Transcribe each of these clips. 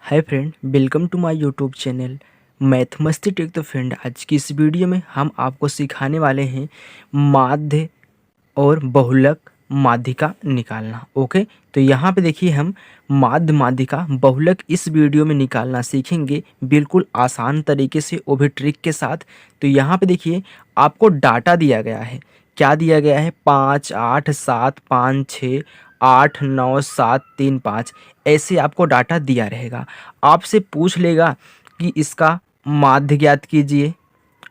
Hi friend, welcome to my YouTube channel math मस्ती tech. तो friend, आज की इस वीडियो में हम आपको सिखाने वाले हैं माध्य और बहुलक माध्यिका निकालना। ओके, तो यहाँ पे देखिए हम माध्य माध्यिका बहुलक इस वीडियो में निकालना सीखेंगे, बिल्कुल आसान तरीके से, वो भी ट्रिक के साथ। तो यहाँ पे देखिए आपको डाटा दिया गया है। क्या दिया गया है? 5, 8, 7, 5, 6, 8, 9, 7, 3, 5 ऐसे आपको डाटा दिया रहेगा। आपसे पूछ लेगा कि इसका माध्य ज्ञात कीजिए,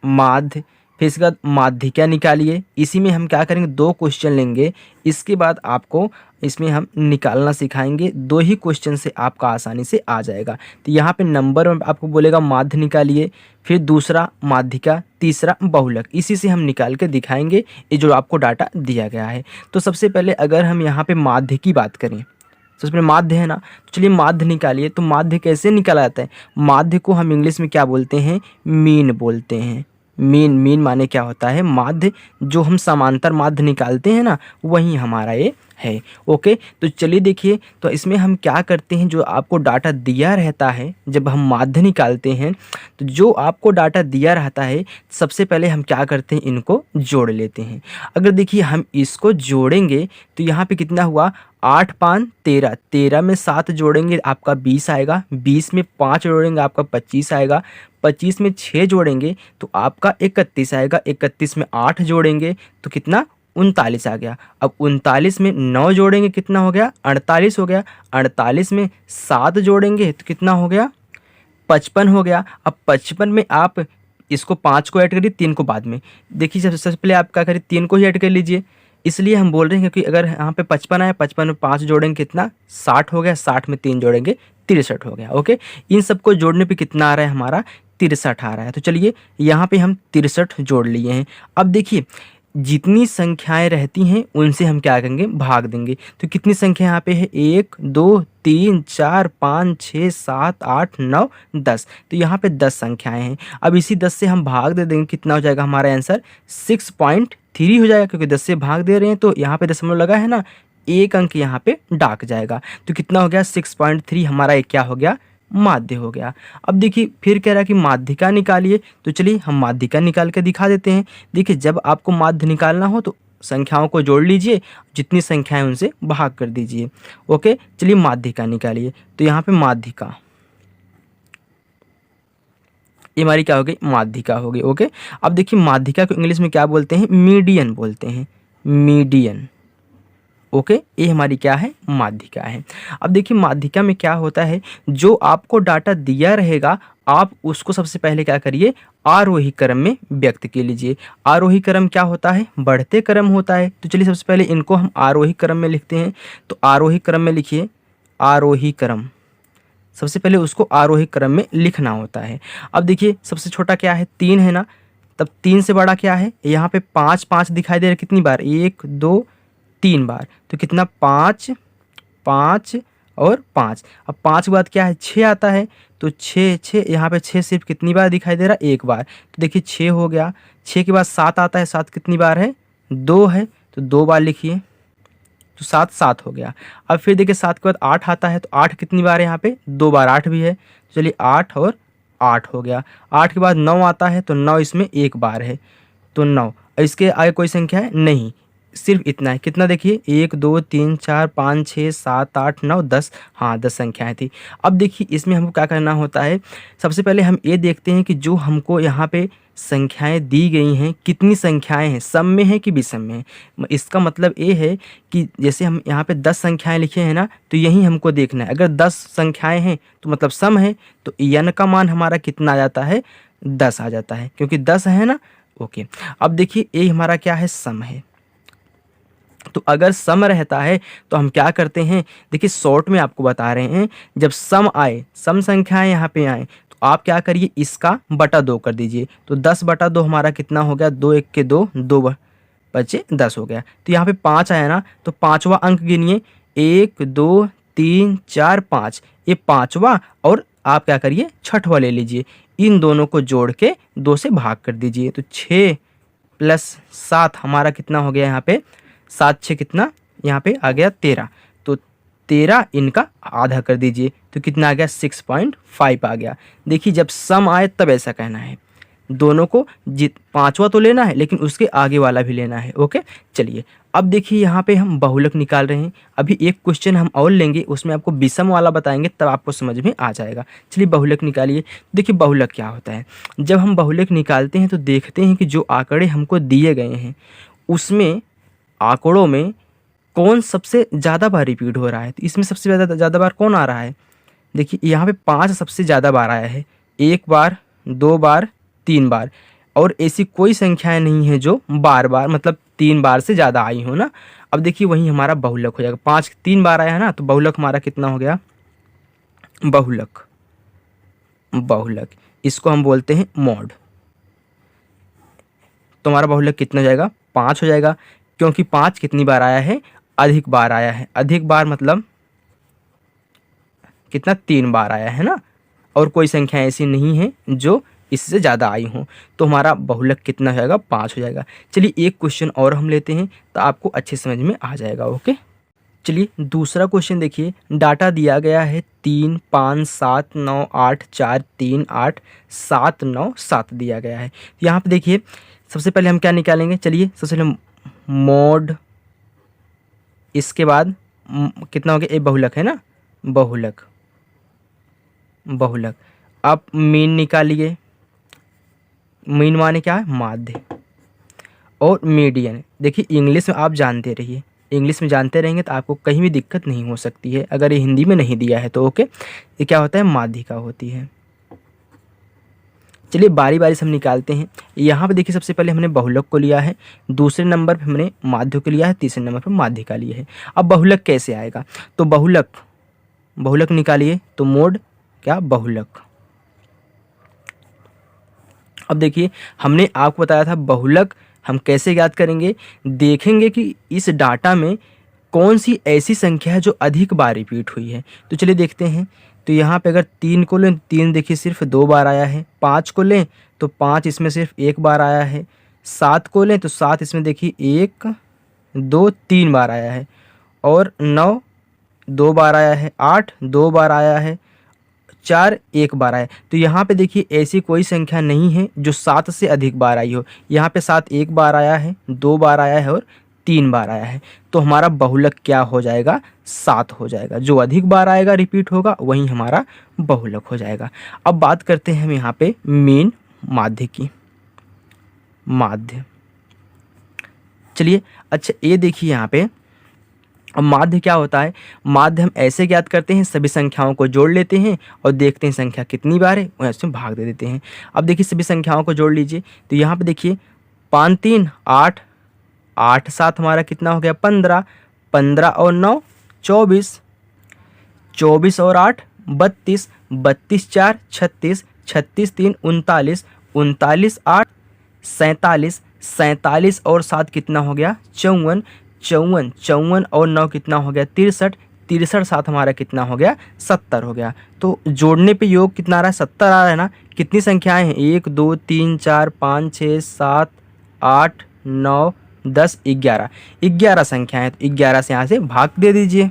माध्य, फिर इसके बाद माध्यिका निकालिए। इसी में हम क्या करेंगे, 2 क्वेश्चन लेंगे। इसके बाद आपको इसमें हम निकालना सिखाएंगे। 2 ही क्वेश्चन से आपका आसानी से आ जाएगा। तो यहाँ पे नंबर में आपको बोलेगा माध्य निकालिए, फिर दूसरा माध्यिका, तीसरा बहुलक। इसी से हम निकाल के दिखाएंगे ये जो आपको डाटा दिया गया है। तो सबसे पहले अगर हम यहाँ पे माध्य की बात करें, सबसे पहले माध्य है ना, तो चलिए माध्य निकालिए। तो माध्य कैसे निकाला जाता है? माध्य को हम इंग्लिश में क्या बोलते हैं? मीन बोलते हैं। मीन, मीन माने क्या होता है? माध्य। जो हम समांतर माध्य निकालते हैं ना, वही हमारा ये है। ओके, तो चलिए देखिए, तो इसमें हम क्या करते हैं, जो आपको डाटा दिया रहता है, जब हम माध्य निकालते हैं तो जो आपको डाटा दिया रहता है, सबसे पहले हम क्या करते हैं, इनको जोड़ लेते हैं। अगर देखिए हम इसको जोड़ेंगे तो यहाँ पे कितना हुआ? 8, 5, 13, 13 में 7 जोड़ेंगे आपका 20 आएगा, 20 में 5 जोड़ेंगे आपका 25 आएगा, 25 में 6 जोड़ेंगे तो आपका 31 आएगा, 31 में 8 जोड़ेंगे तो कितना? 39 आ गया। अब 39 में 9 जोड़ेंगे, कितना हो गया? 48 हो गया। 48 में 7 जोड़ेंगे तो कितना हो गया? 55 हो गया। अब 55 में आप इसको 5 को ऐड करिए, 3 को बाद में। देखिए सबसे पहले आप क्या करिए, 3 को ही ऐड कर लीजिए। इसलिए हम बोल रहे हैं क्योंकि अगर यहाँ पे 55 आया, 55 में 5 जोड़ेंगे कितना? 60 हो गया। 60 में 3 जोड़ेंगे 63 हो गया। ओके, इन सबको जोड़ने पे कितना आ रहा है हमारा? 63 आ रहा है। तो चलिए यहाँ पे हम 63 जोड़ लिए हैं। अब देखिए जितनी संख्याएं रहती हैं उनसे हम क्या करेंगे, भाग देंगे। तो कितनी संख्या यहाँ पे है? 1, 2, 3, 4, 5, 6, 7, 8, 9, 10। तो यहाँ पे 10 संख्याएं हैं। अब इसी 10 से हम भाग दे देंगे, कितना हो जाएगा हमारा आंसर? 6.3 हो जाएगा, क्योंकि 10 से भाग दे रहे हैं तो यहाँ पे दशमलव लगा है ना, एक अंक यहाँ पे डाक जाएगा। तो कितना हो गया? 6.3 हमारा एक क्या हो गया? माध्य हो गया। अब देखिए फिर कह रहा है कि माध्यिका निकालिए। तो चलिए हम माध्यिका निकाल के दिखा देते हैं। देखिए जब आपको माध्य निकालना हो तो संख्याओं को जोड़ लीजिए, जितनी संख्याएं उनसे भाग कर दीजिए। ओके, चलिए माध्यिका निकालिए। तो यहाँ पे माध्यिका, ये हमारी क्या हो गई? माध्यिका हो गई। ओके, अब देखिए माध्यिका को इंग्लिश में क्या बोलते हैं? मीडियन बोलते हैं, मीडियन। ओके, ये हमारी क्या है? माध्यिका है। अब देखिए माध्यिका में क्या होता है, जो आपको डाटा दिया रहेगा आप उसको सबसे पहले क्या करिए, आरोही क्रम में व्यक्त कर लीजिए। आरोही क्रम क्या होता है? बढ़ते क्रम होता है। तो चलिए सबसे पहले इनको हम आरोही क्रम में लिखते हैं। तो आरोही क्रम में लिखिए, आरोही क्रम। सबसे पहले उसको आरोही क्रम में लिखना होता है। अब देखिए सबसे छोटा क्या है? 3 है ना, तब 3 से बड़ा क्या है? यहाँ पे 5, 5 दिखाई दे रहा है कितनी बार? 1, 2, 3 बार। तो कितना? 5, 5 और 5। अब 5 के बाद क्या है? 6 आता है। तो 6, 6 यहाँ पे 6 सिर्फ कितनी बार दिखाई दे रहा है? एक बार। तो देखिए 6 हो गया। 6 के बाद 7 आता है। 7 कितनी बार है? 2 है, तो 2 बार लिखिए। तो 7, 7 हो गया। अब फिर देखिए 7 के बाद 8 आता है। तो 8 कितनी बार है यहाँ पे? 2 बार 8 भी है। तो चलिए 8 और 8 हो गया। 8 के बाद 9 आता है। तो 9 इसमें एक बार है, तो 9। इसके आगे कोई संख्या है? नहीं, सिर्फ इतना है। कितना? देखिए 1, 2, 3, 4, 5, 6, 7, 8, 9, 10। हाँ, 10 संख्याएं थी। अब देखिए इसमें हमको क्या करना होता है, सबसे पहले हम ये देखते हैं कि जो हमको यहाँ पे संख्याएं दी गई हैं, कितनी संख्याएं हैं, सम में है कि विषम में है। इसका मतलब ये है कि जैसे हम यहाँ पे 10 संख्याएं लिखे हैं ना, तो यही हमको देखना है। अगर 10 संख्याएं हैं तो मतलब सम है, तो n का मान हमारा कितना आ जाता है? 10 आ जाता है, क्योंकि 10 है ना। ओके, अब देखिए ये हमारा क्या है? सम है। तो अगर सम रहता है तो हम क्या करते हैं, देखिए शॉर्ट में आपको बता रहे हैं, जब सम आए, सम संख्याएं यहाँ पे आए, तो आप क्या करिए, इसका बटा 2 कर दीजिए। तो 10 बटा 2 हमारा कितना हो गया? 2 1 के 2, 2 बचे 10 हो गया। तो यहाँ पे 5 आया ना, तो 5वां अंक गिनिए। 1, 2, 3, 4, 5, ये 5वां, और आप क्या करिए, 6वां ले लीजिए। इन दोनों को जोड़ के 2 से भाग कर दीजिए। तो 6 + 7 हमारा कितना हो गया यहाँ पे? 7 6 कितना यहाँ पे आ गया? 13। तो 13 इनका आधा कर दीजिए तो कितना आ गया 6.5 आ गया। देखिए जब सम आए तब ऐसा कहना है, दोनों को पांचवा तो लेना है लेकिन उसके आगे वाला भी लेना है। ओके चलिए अब देखिए यहाँ पे हम बहुलक निकाल रहे हैं। अभी एक क्वेश्चन हम और लेंगे, उसमें आपको विषम वाला बताएंगे तब आपको समझ में आ जाएगा। चलिए बहुलक निकालिए। देखिए बहुलक क्या होता है, जब हम बहुलक निकालते हैं तो देखते हैं कि जो आंकड़े हमको दिए गए हैं उसमें आंकड़ों में कौन सबसे ज़्यादा बार रिपीट हो रहा है। तो इसमें सबसे ज़्यादा बार कौन आ रहा है, देखिए यहाँ पे 5 सबसे ज़्यादा बार आया है, 1 बार 2 बार 3 बार, और ऐसी कोई संख्याएं नहीं है जो बार बार मतलब 3 बार से ज़्यादा आई हो ना। अब देखिए वही हमारा बहुलक हो जाएगा, 5 3 बार आया है ना, तो बहुलक हमारा कितना हो गया, बहुलक बहुलक इसको हम बोलते हैं मॉड। तो हमारा बहुलक कितना हो जाएगा, 5 हो जाएगा, क्योंकि 5 कितनी बार आया है, अधिक बार आया है। अधिक बार मतलब कितना, 3 बार आया है ना, और कोई संख्या ऐसी नहीं है जो इससे ज़्यादा आई हो। तो हमारा बहुलक कितना हो जाएगा, 5 हो जाएगा। चलिए एक क्वेश्चन और हम लेते हैं तो आपको अच्छे समझ में आ जाएगा। ओके चलिए दूसरा क्वेश्चन देखिए, डाटा दिया गया है 3 5 7 9 8 4 3 8 7 9 7 दिया गया है। यहाँ पे देखिए सबसे पहले हम क्या निकालेंगे, चलिए सबसे पहले मोड, इसके बाद कितना हो गया, ये बहुलक है ना, बहुलक बहुलक। आप मीन निकालिए, मीन माने क्या है, माध्य, और मीडियन। देखिए इंग्लिश में आप जानते रहिए, इंग्लिश में जानते रहेंगे तो आपको कहीं भी दिक्कत नहीं हो सकती है। अगर ये हिंदी में नहीं दिया है तो ओके, ये क्या होता है, माध्यिका होती है। चलिए बारी बारी से हम निकालते हैं। यहाँ पे देखिए सबसे पहले हमने बहुलक को लिया है, दूसरे नंबर पे हमने माध्य को लिया है, तीसरे नंबर पर माध्यिका लिया है। अब बहुलक कैसे आएगा, तो बहुलक निकालिए, तो मोड क्या, बहुलक। अब देखिए हमने आपको बताया था बहुलक हम कैसे याद करेंगे, देखेंगे कि इस डाटा में कौन सी ऐसी संख्या है जो अधिक बार रिपीट हुई है। तो चलिए देखते हैं। तो यहाँ पे अगर 3 को लें, 3 देखिए सिर्फ 2 बार आया है। 5 को लें तो 5 इसमें सिर्फ 1 बार आया है। 7 को लें तो 7 इसमें देखिए 1 2 3 बार आया है, और 9 2 बार आया है, 8 2 बार आया है, 4 1 बार आया। तो यहाँ पे देखिए ऐसी कोई संख्या नहीं है जो 7 से अधिक बार आई हो। यहाँ पे 7 1 बार आया है, 2 बार आया है और 3 बार आया है। तो हमारा बहुलक क्या हो जाएगा, 7 हो जाएगा। जो अधिक बार आएगा रिपीट होगा वही हमारा बहुलक हो जाएगा। अब बात करते हैं हम यहाँ पे मीन, माध्य की, माध्य। चलिए अच्छा ये देखिए यहाँ पे, अब माध्य क्या होता है, माध्य हम ऐसे ज्ञात करते हैं, सभी संख्याओं को जोड़ लेते हैं और देखते हैं संख्या कितनी बार है और इसमें भाग दे देते हैं। अब देखिए सभी संख्याओं को जोड़ लीजिए, तो यहाँ पे देखिए 5 3 8 8 7 हमारा कितना हो गया, 15 15 और 9 24 24 और 8 32 32 4 36 36 3 39 39 8 47 47 और 7 कितना हो गया, 54 54 54 और 9 कितना हो गया, 63 63 7 हमारा कितना हो गया, 70 हो गया। तो जोड़ने पे योग कितना आ रहा है, 70 आ रहा है ना। कितनी संख्याएं हैं, 1 2 3 4 5 6 7 8 9 10 11 11 संख्याएं हैं। तो 11 से यहाँ से भाग दे दीजिए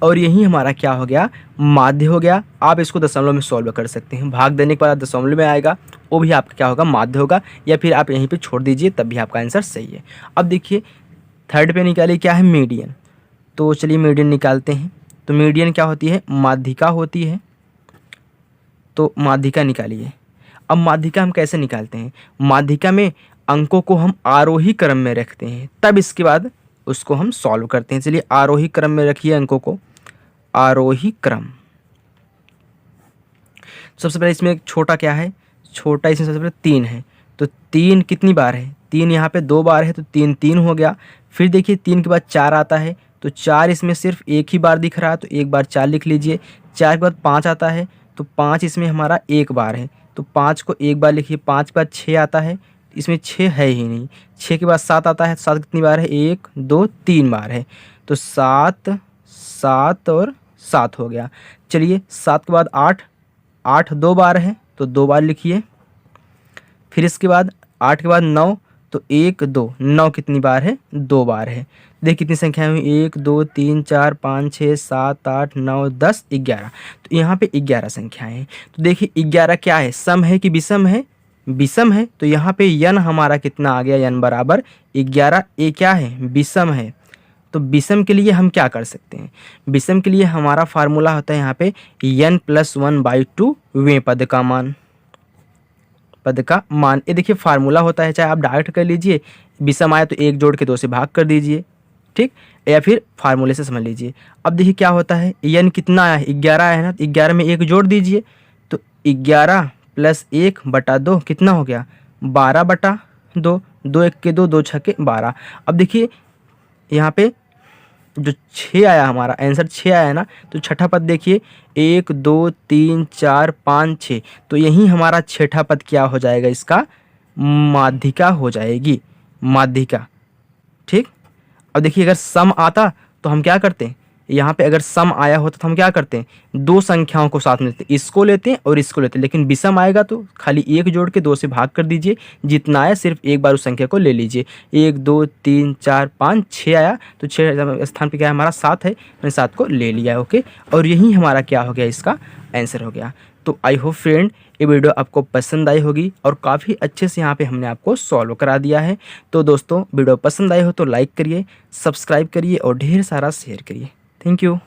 और यही हमारा क्या हो गया, माध्य हो गया। आप इसको दशमलव में सॉल्व कर सकते हैं, भाग देने के बाद दशमलव में आएगा वो भी आपका क्या होगा, माध्य होगा, या फिर आप यहीं पे छोड़ दीजिए तब भी आपका आंसर सही है। अब देखिए थर्ड पे निकालिए क्या है, मीडियन। तो चलिए मीडियन निकालते हैं। तो मीडियन क्या होती है, माध्यिका होती है। तो माध्यिका निकालिए। अब माध्यिका हम कैसे निकालते हैं, माध्यिका में अंकों को हम आरोही क्रम में रखते हैं, तब इसके बाद उसको हम सॉल्व करते हैं। चलिए आरोही क्रम में रखिए अंकों को, आरोही क्रम। सबसे पहले इसमें एक छोटा क्या है, छोटा इसमें सबसे पहले 3 है। तो 3 कितनी बार है, 3 यहाँ पे 2 बार है, तो 3 3 हो गया। फिर देखिए 3 के बाद 4 आता है, तो 4 इसमें सिर्फ एक ही बार दिख रहा है, तो एक बार 4 लिख लीजिए। 4 के बाद 5 आता है, तो 5 इसमें हमारा एक बार है, तो 5 को एक बार लिखिए। 5 के बाद 6 आता है, इसमें 6 है ही नहीं। 6 के बाद 7 आता है, तो 7 कितनी बार है, 1 2 3 बार है, तो 7 7 और 7 हो गया। चलिए 7 के बाद 8 8 2 बार है, तो 2 बार लिखिए। फिर इसके बाद 8 के बाद 9, तो 1 2 9 कितनी बार है? 2 बार है। देख कितनी संख्याएं हुई? 1 2 3 4 5 6 7 8 9 10 11। तो यहाँ पे 11 संख्याएं हैं। तो देखिए 11 क्या है, सम है कि विषम है? विषम है। तो यहाँ पे यन हमारा कितना आ गया? यन बराबर 11। ये क्या है? विषम है। तो विषम के लिए हम क्या कर सकते हैं? विषम के लिए हमारा फार्मूला होता है यहाँ पे n+1/2 वें पद का मान। पद का मान, ये देखिए फार्मूला होता है, चाहे आप डायरेक्ट कर लीजिए, विषम आया तो 1 जोड़ के 2 से भाग कर दीजिए, ठीक, या फिर फार्मूले से समझ लीजिए। अब देखिए क्या होता है, n कितना आया है? 11 आया है ना, तो 11 में 1 जोड़ दीजिए, तो 11 + 1/2 कितना हो गया? 12/2। 2 1 के 2, 2 6 के 12। अब देखिए यहाँ पे जो 6 आया, हमारा आंसर 6 आया है ना, तो छठा पद देखिए 1 2 3 4 5 6। तो यही हमारा छठा पद क्या हो जाएगा? इसका माध्यिका हो जाएगी, माध्यिका, ठीक। अब देखिए अगर सम आता तो हम क्या करते हैं? यहाँ पे अगर सम आया होता तो हम क्या करते हैं? 2 संख्याओं को साथ में लेते हैं, इसको लेते हैं और इसको लेते हैं। लेकिन विषम आएगा तो खाली 1 जोड़ के 2 से भाग कर दीजिए, जितना आया सिर्फ एक बार उस संख्या को ले लीजिए। 1 2 3 4 5 6 आया, तो 6 स्थान पे क्या है हमारा? 7 है, मैंने 7 को ले लिया, ओके। और यही हमारा क्या हो गया? इसका आंसर हो गया। तो आई होप फ्रेंड ये वीडियो आपको पसंद आई होगी और काफ़ी अच्छे से यहाँ पे हमने आपको सॉल्व करा दिया है। तो दोस्तों वीडियो पसंद आई हो तो लाइक करिए, सब्सक्राइब करिए और ढेर सारा शेयर करिए। Thank you.